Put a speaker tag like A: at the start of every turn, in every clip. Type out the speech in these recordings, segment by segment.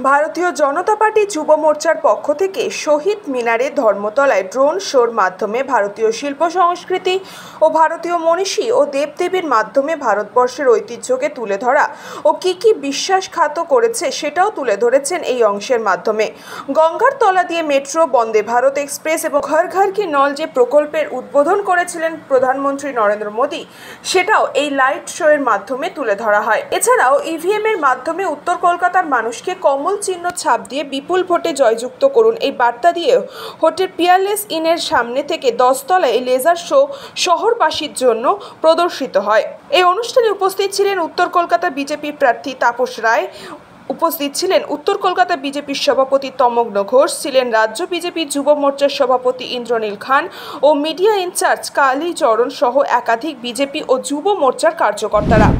A: ভারতীয় জনতা পার্টি যুব মোর্চার পক্ষ থেকে শহীদ মিনারে ধর্মতলায় ড্রোন শোর মাধ্যমে ভারতীয় শিল্প সংস্কৃতি ও ভারতীয় মনীষী ও দেবদেবীর মাধ্যমে ভারতবর্ষের ঐতিহ্যকে তুলে ধরা ও কী বিশ্বাসঘাত করেছে সেটাও তুলে ধরেছেন এই অংশের মাধ্যমে। গঙ্গার তলা দিয়ে মেট্রো, বন্দে ভারত এক্সপ্রেস এবং ঘর ঘর কি নল যে প্রকল্পের উদ্বোধন করেছিলেন প্রধানমন্ত্রী নরেন্দ্র মোদী, সেটাও এই লাইট শোয়ের মাধ্যমে তুলে ধরা হয়। এছাড়াও ইভিএম এর মাধ্যমে উত্তর কলকাতার মানুষকে কমল চিহ্ন ছাপ দিয়ে বিপুল ভোটে জয়যুক্ত করুন এই বার্তা দিয়ে হোটেল পিয়ারলেস ইনের সামনে থেকে 10 তলায় লেজার শো শহরবাসীর জন্য প্রদর্শিত হয়। এই অনুষ্ঠানে উপস্থিত ছিলেন উত্তর কলকাতা বিজেপি প্রার্থী তাপস রায়, উপস্থিত ছিলেন উত্তর কলকাতা বিজেপির সভাপতি তমগ্ন ঘোষ, ছিলেন রাজ্য বিজেপি যুব মোর্চার সভাপতি ইন্দ্রনীল খান ও মিডিয়া ইনচার্জ কালীচরণ সহ একাধিক বিজেপি ও যুব মোর্চার কার্যকর্তারা।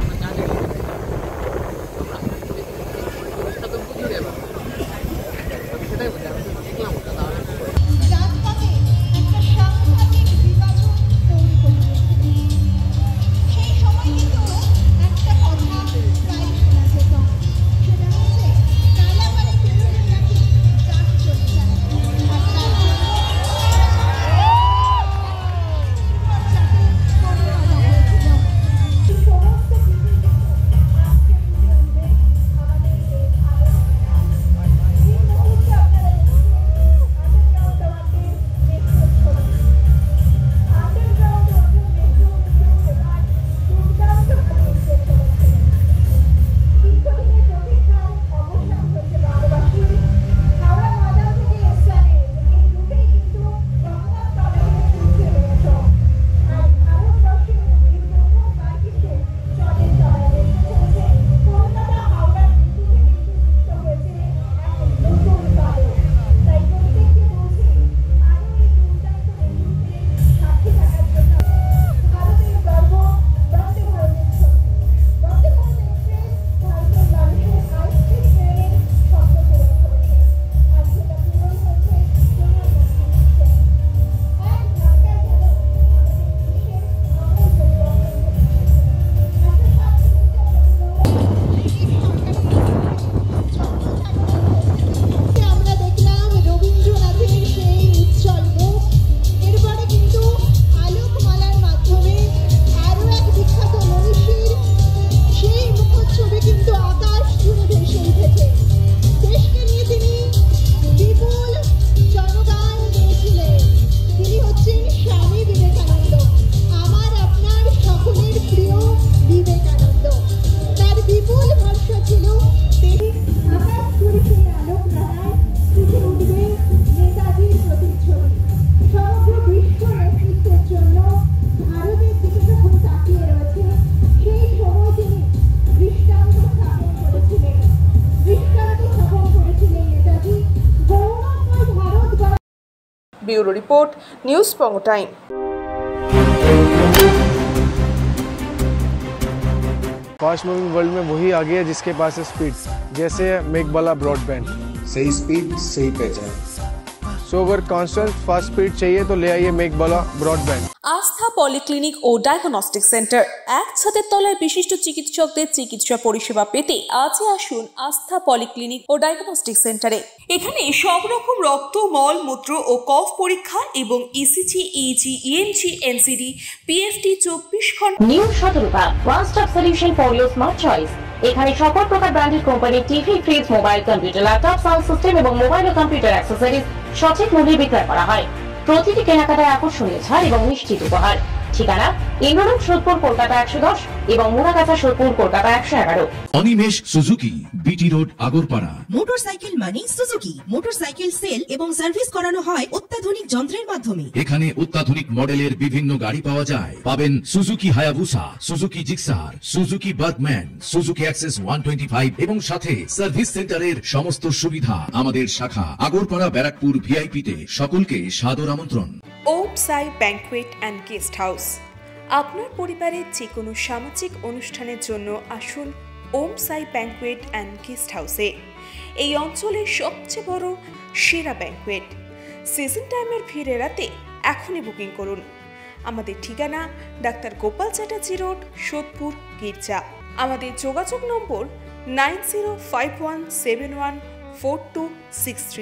A: Bureau report, news Pongo time.
B: Fast moving world में वही आगे है जिसके पास है स्पीड, जैसे मेघबाला ब्रॉडबैंड।
C: सही स्पीड, सही पहचान।
B: सो अगर कांस्टेंट फास्ट स्पीड चाहिए तो ले आइए मेघबाला ब्रॉडबैंड।
D: আস্থা পলিক্লিনিক ও ডায়াগনস্টিক সেন্টার, এক ছাদের তলায় বিশিষ্ট চিকিৎসকদের চিকিৎসা পরিষেবা পেতে আজই আসুন আস্থা পলিক্লিনিক ও ডায়াগনস্টিক সেন্টারে। এখানে সব রকম রক্ত, মল, মূত্র ও কফ পরীক্ষা এবং ECG, easy, ENG, NCD, PFT 24 ঘন্টা।
E: New Shatarupa one stop solution for your smart choice. এখানে সকল প্রকার ব্র্যান্ডেড কোম্পানির TV, fridge, mobile, computer, laptop, sound system এবং মোবাইল ও কম্পিউটার অ্যাক্সেসরিজ সঠিক মূল্যে বিক্রয় করা হয়। প্রতিটি কেনাকাটায় আকর্ষণীয় ছাড় এবং নিশ্চিত উপহার। ঠিকানা ইন্দ্রনগর, সোদপুর, কলকাতা 110 এবং Muragachha, Sodepur, Kolkata 111।
F: Animesh Suzuki, BT road, Agarpara.
G: Motorcycle মানে সুজুকি। মোটরসাইকেল সেল এবং সার্ভিস করানো হয় অত্যাধুনিক যন্ত্রের মাধ্যমে।
F: এখানে অত্যাধুনিক মডেলের বিভিন্ন গাড়ি পাওয়া যায়। পাবেন Suzuki Hayabusa, Suzuki Gixxer, Suzuki Bergman, Suzuki access 125 এবং সাথে সার্ভিস সেন্টারের সমস্ত সুবিধা। আমাদের শাখা আগরপাড়া, ব্যারাকপুর ভিআইপি তে। সকলকে সাদর আমন্ত্রণ।
D: ওম সাই ব্যাংকুয়েট অ্যান্ড গেস্ট হাউস। আপনার পরিবারের যে কোনো সামাজিক অনুষ্ঠানের জন্য আসুন ওম সাই ব্যাংকুয়েট অ্যান্ড গেস্ট হাউসে। এই অঞ্চলের সবচেয়ে বড় সেরা ব্যাংকুয়েট। সিজন টাইমের ভিড় এড়াতে এখনই বুকিং করুন। আমাদের ঠিকানা ডাক্তার গোপাল চ্যাটার্জি রোড, সোদপুর, গির্জা। আমাদের যোগাযোগ নম্বর 905171 4263